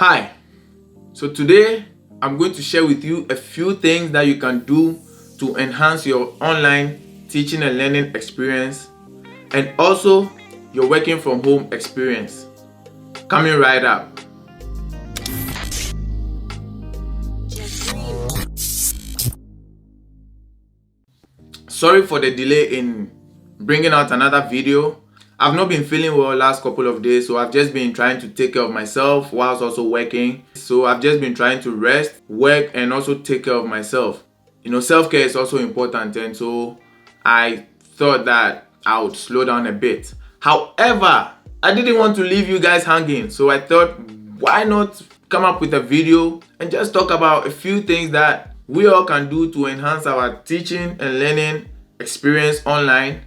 Hi, so today I'm going to share with you a few things that you can do to enhance your online teaching and learning experience and also your working from home experience. Coming right up. Sorry for the delay in bringing out another video. I've not been feeling well last couple of days, so I've just been trying to take care of myself whilst also working. So I've just been trying to rest, work, and also take care of myself. Self-care is also important, and so I thought that I would slow down a bit. However, I didn't want to leave you guys hanging, so I thought, why not come up with a video and just talk about a few things that we all can do to enhance our teaching and learning experience online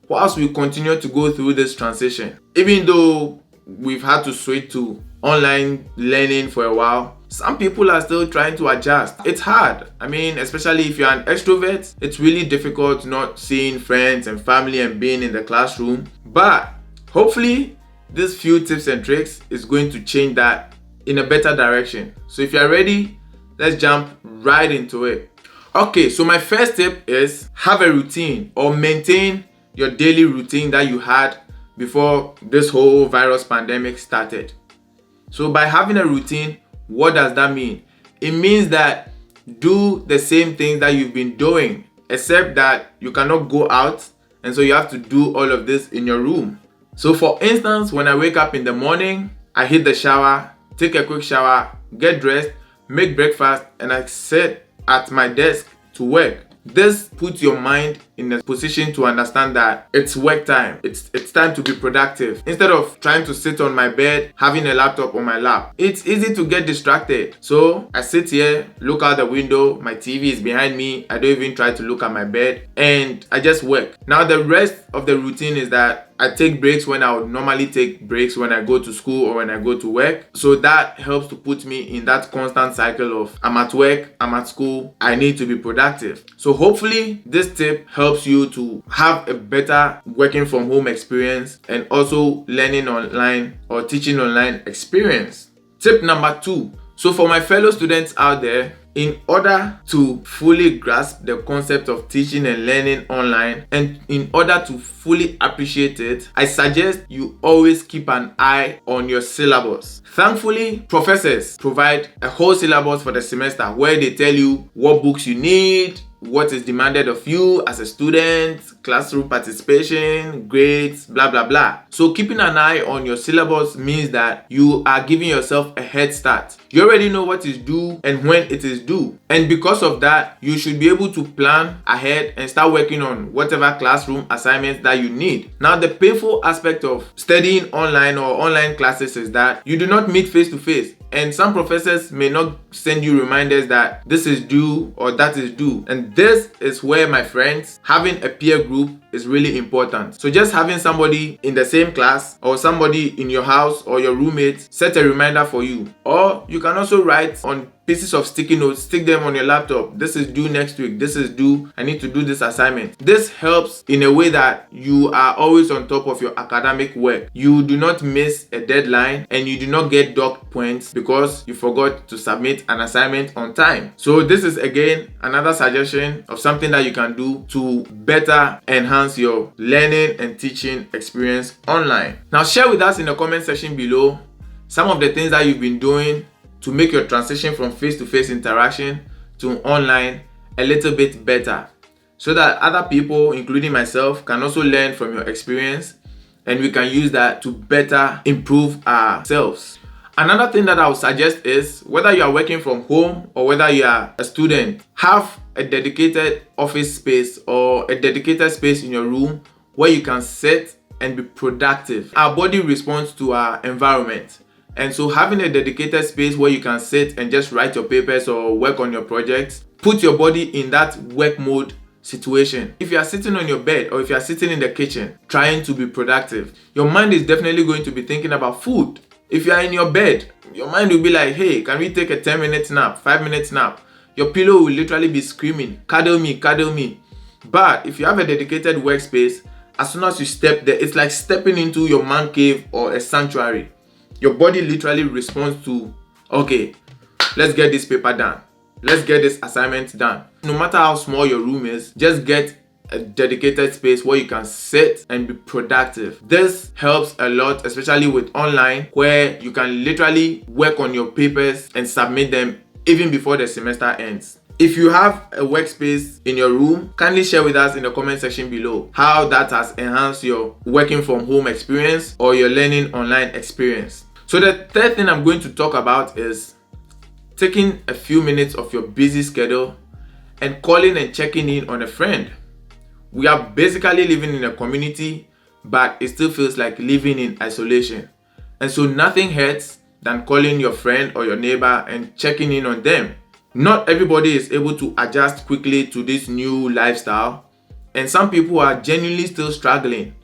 whilst we continue to go through this transition. Even though we've had to switch to online learning for a while, some people are still trying to adjust. It's hard. Especially if you're an extrovert, it's really difficult not seeing friends and family and being in the classroom. But hopefully, these few tips and tricks is going to change that in a better direction. So if you're ready, let's jump right into it. Okay, so my first tip is have a routine or maintain your daily routine that you had before this whole virus pandemic started. So by having a routine, what does that mean? It means that do the same things that you've been doing, except that you cannot go out, and so you have to do all of this in your room. So for instance, when I wake up in the morning, I hit the shower, take a quick shower, get dressed, make breakfast, and I sit at my desk to work. This puts your mind in a position to understand that it's work time. It's time to be productive. Instead of trying to sit on my bed, having a laptop on my lap, it's easy to get distracted. So I sit here, look out the window, my TV is behind me, I don't even try to look at my bed, and I just work. Now the rest of the routine is that I take breaks when I would normally take breaks when I go to school or when I go to work. So that helps to put me in that constant cycle of I'm at work, I'm at school, I need to be productive. So hopefully this tip helps you to have a better working from home experience and also learning online or teaching online experience. Tip number 2. So for my fellow students out there, in order to fully grasp the concept of teaching and learning online and in order to fully appreciate it, I suggest you always keep an eye on your syllabus. Thankfully, professors provide a whole syllabus for the semester where they tell you what books you need, what is demanded of you as a student, classroom participation, grades, blah blah blah. So keeping an eye on your syllabus means that you are giving yourself a head start. You already know what is due and when it is due. And because of that, you should be able to plan ahead and start working on whatever classroom assignments that you need. Now, the painful aspect of studying online or online classes is that you do not meet face to face. And some professors may not send you reminders that this is due or that is due. And this is where, my friends, having a peer group is really important. So just having somebody in the same class or somebody in your house or your roommate set a reminder for you. Or you can also write on pieces of sticky notes, stick them on your laptop. This is due next week. This is due. I need to do this assignment. This helps in a way that you are always on top of your academic work. You do not miss a deadline and you do not get docked points because you forgot to submit an assignment on time. So this is again another suggestion of something that you can do to better enhance your learning and teaching experience online. Now share with us in the comment section below some of the things that you've been doing to make your transition from face-to-face interaction to online a little bit better, so that other people, including myself, can also learn from your experience and we can use that to better improve ourselves. Another thing that I would suggest is whether you are working from home or whether you are a student, have a dedicated office space or a dedicated space in your room where you can sit and be productive. Our body responds to our environment. And so having a dedicated space where you can sit and just write your papers or work on your projects, put your body in that work mode situation. If you are sitting on your bed or if you are sitting in the kitchen trying to be productive, your mind is definitely going to be thinking about food. If you are in your bed, your mind will be like, hey, can we take a 10-minute nap, 5-minute nap? Your pillow will literally be screaming, cuddle me, cuddle me. But if you have a dedicated workspace, as soon as you step there, it's like stepping into your man cave or a sanctuary. Your body literally responds to Okay, let's get this paper done. Let's get this assignment done. No matter how small your room is, just get a dedicated space where you can sit and be productive. This helps a lot, especially with online, where you can literally work on your papers and submit them even before the semester ends. If you have a workspace in your room, kindly share with us in the comment section below how that has enhanced your working from home experience or your learning online experience. So the third thing I'm going to talk about is taking a few minutes of your busy schedule and calling and checking in on a friend. We are basically living in a community, but it still feels like living in isolation. And so nothing hurts than calling your friend or your neighbor and checking in on them. Not everybody is able to adjust quickly to this new lifestyle, and some people are genuinely still struggling.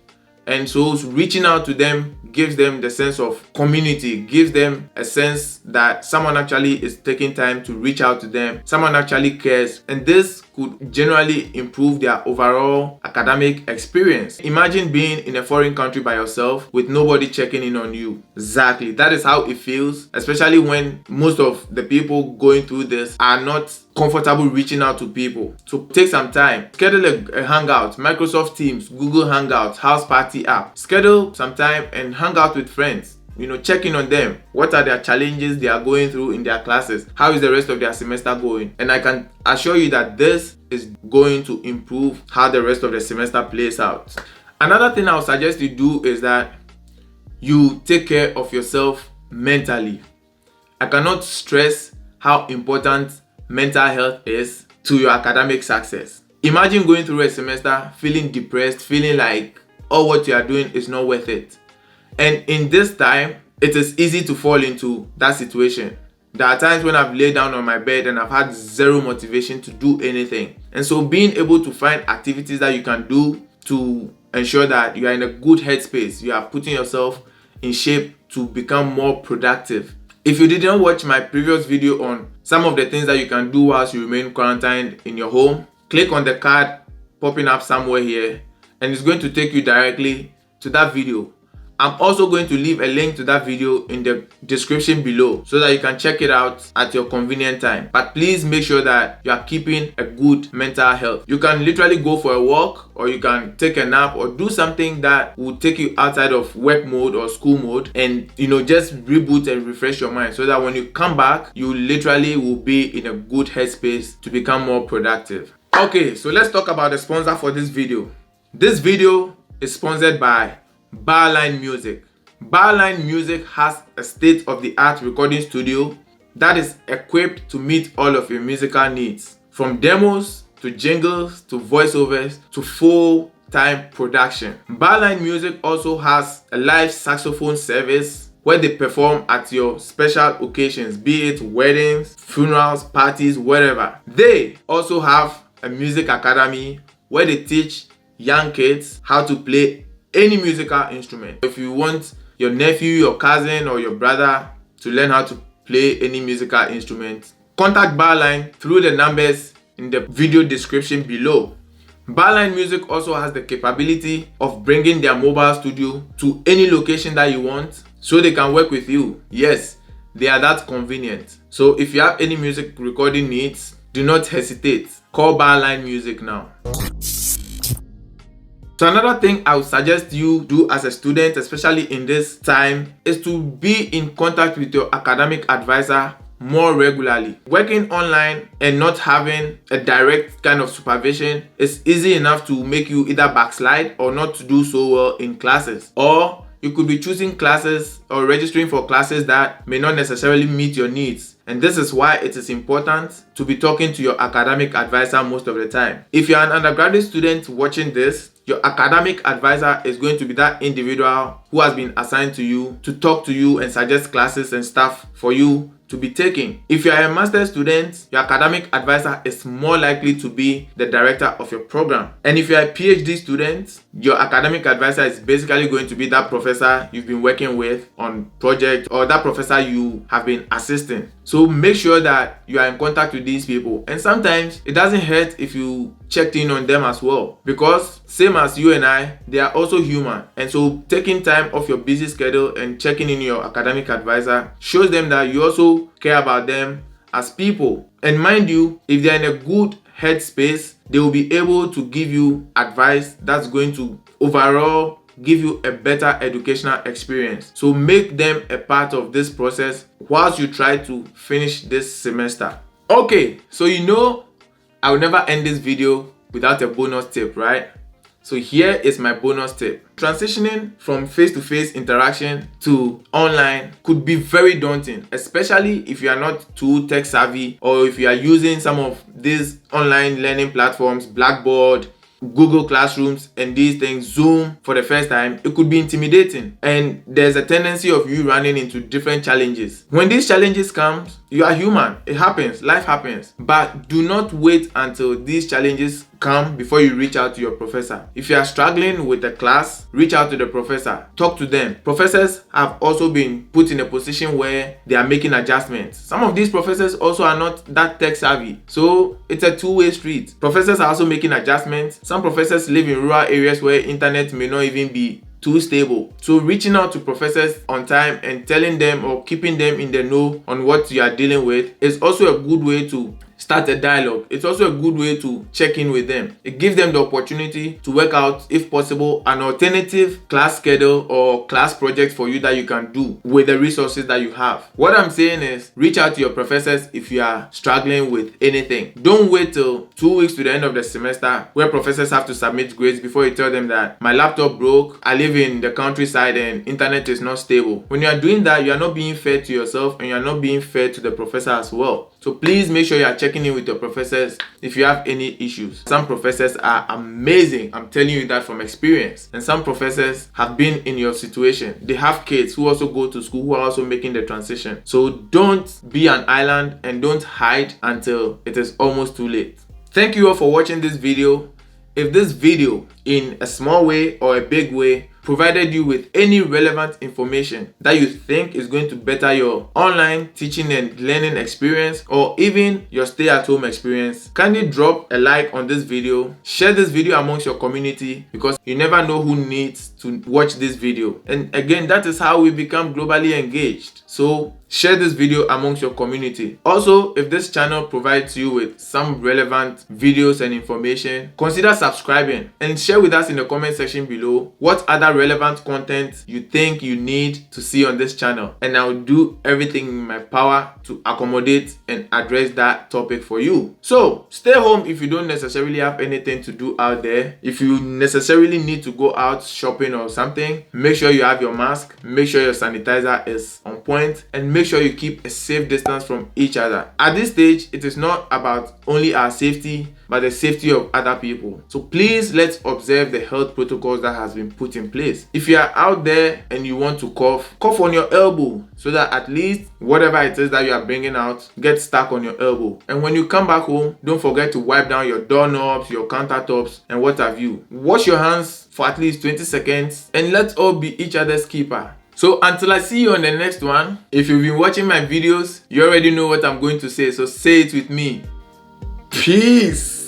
And so reaching out to them gives them the sense of community, gives them a sense that someone actually is taking time to reach out to them, someone actually cares, and this could generally improve their overall academic experience. Imagine being in a foreign country by yourself with nobody checking in on you. Exactly, that is how it feels, especially when most of the people going through this are not comfortable reaching out to people. So take some time, schedule a hangout, Microsoft Teams, Google Hangouts, house party app. Schedule some time and hang out with friends. Check in on them. What are their challenges they are going through in their classes? How is the rest of their semester going? And I can assure you that this is going to improve how the rest of the semester plays out. Another thing I would suggest you do is that you take care of yourself mentally. I cannot stress how important mental health is to your academic success. Imagine going through a semester feeling depressed, feeling like all what you are doing is not worth it. And in this time, it is easy to fall into that situation. There are times when I've laid down on my bed and I've had zero motivation to do anything. And so being able to find activities that you can do to ensure that you are in a good headspace, you are putting yourself in shape to become more productive. If you didn't watch my previous video on some of the things that you can do whilst you remain quarantined in your home, click on the card popping up somewhere here and it's going to take you directly to that video. I'm also going to leave a link to that video in the description below so that you can check it out at your convenient time. But please make sure that you are keeping a good mental health. You can literally go for a walk, or you can take a nap, or do something that will take you outside of work mode or school mode and just reboot and refresh your mind so that when you come back, you literally will be in a good headspace to become more productive. Okay, so let's talk about the sponsor for this video. This video is sponsored by Barline Music. Barline Music has a state-of-the-art recording studio that is equipped to meet all of your musical needs, from demos to jingles to voiceovers to full-time production. Barline Music also has a live saxophone service where they perform at your special occasions, be it weddings, funerals, parties, whatever. They also have a music academy where they teach young kids how to play any musical instrument. If you want your nephew, your cousin, or your brother to learn how to play any musical instrument, contact Barline through the numbers in the video description below. Barline Music also has the capability of bringing their mobile studio to any location that you want so they can work with you. Yes, they are that convenient. So if you have any music recording needs, do not hesitate. Call Barline Music now. So another thing I would suggest you do as a student, especially in this time, is to be in contact with your academic advisor more regularly. Working online and not having a direct kind of supervision is easy enough to make you either backslide or not to do so well in classes. Or you could be choosing classes or registering for classes that may not necessarily meet your needs. And this is why it is important to be talking to your academic advisor most of the time. If you're an undergraduate student watching this, your academic advisor is going to be that individual who has been assigned to you to talk to you and suggest classes and stuff for you to be taking. If you are a master's student, your academic advisor is more likely to be the director of your program. And if you are a PhD student, your academic advisor is basically going to be that professor you've been working with on project, or that professor you have been assisting. So make sure that you are in contact with these people. And sometimes it doesn't hurt if you checked in on them as well, because same as you and I, they are also human. And so taking time off your busy schedule and checking in your academic advisor shows them that you also care about them as people. And mind you, if they're in a good headspace, they will be able to give you advice that's going to overall give you a better educational experience. So make them a part of this process whilst you try to finish this semester. Okay, so I will never end this video without a bonus tip, right? So here is my bonus tip. Transitioning from face-to-face interaction to online could be very daunting, especially if you are not too tech savvy, or if you are using some of these online learning platforms, Blackboard, Google Classrooms, and these things, Zoom, for the first time. It could be intimidating, and there's a tendency of you running into different challenges. When these challenges come, you are human. It happens. Life happens. But do not wait until these challenges come before you reach out to your professor. If you are struggling with the class, reach out to the professor. Talk to them. Professors have also been put in a position where they are making adjustments. Some of these professors also are not that tech savvy. So it's a two-way street. Professors are also making adjustments. Some professors live in rural areas where internet may not even be too stable. So reaching out to professors on time and telling them or keeping them in the know on what you are dealing with is also a good way to start a dialogue. It's also a good way to check in with them. It gives them the opportunity to work out, if possible, an alternative class schedule or class project for you that you can do with the resources that you have. What I'm saying is, reach out to your professors if you are struggling with anything. Don't wait till 2 weeks to the end of the semester where professors have to submit grades before you tell them that my laptop broke, I live in the countryside and internet is not stable. When you are doing that, you are not being fair to yourself and you are not being fair to the professor as well. So please make sure you are checking in with your professors if you have any issues. Some professors are amazing. I'm telling you that from experience. And some professors have been in your situation. They have kids who also go to school, who are also making the transition. So don't be an island and don't hide until it is almost too late. Thank you all for watching this video. If this video, in a small way or a big way, provided you with any relevant information that you think is going to better your online teaching and learning experience, or even your stay-at-home experience, kindly drop a like on this video. Share this video amongst your community, because you never know who needs to watch this video. And again, that is how we become globally engaged. So share this video amongst your community. Also, if this channel provides you with some relevant videos and information, consider subscribing and share with us in the comment section below what other relevant content you think you need to see on this channel, and I'll do everything in my power to accommodate and address that topic for you. So stay home if you don't necessarily have anything to do out there. If you necessarily need to go out shopping or something, make sure you have your mask, make sure your sanitizer is on point, and make sure you keep a safe distance from each other. At this stage, it is not about only our safety, but the safety of other people. So please, let's observe the health protocols that has been put in place. If you are out there and you want to cough on your elbow, so that at least whatever it is that you are bringing out gets stuck on your elbow. And when you come back home, don't forget to wipe down your doorknobs, your countertops, and what have you. Wash your hands for at least 20 seconds, and let's all be each other's keeper. So until I see you on the next one, if you've been watching my videos, you already know what I'm going to say, so say it with me. Peace.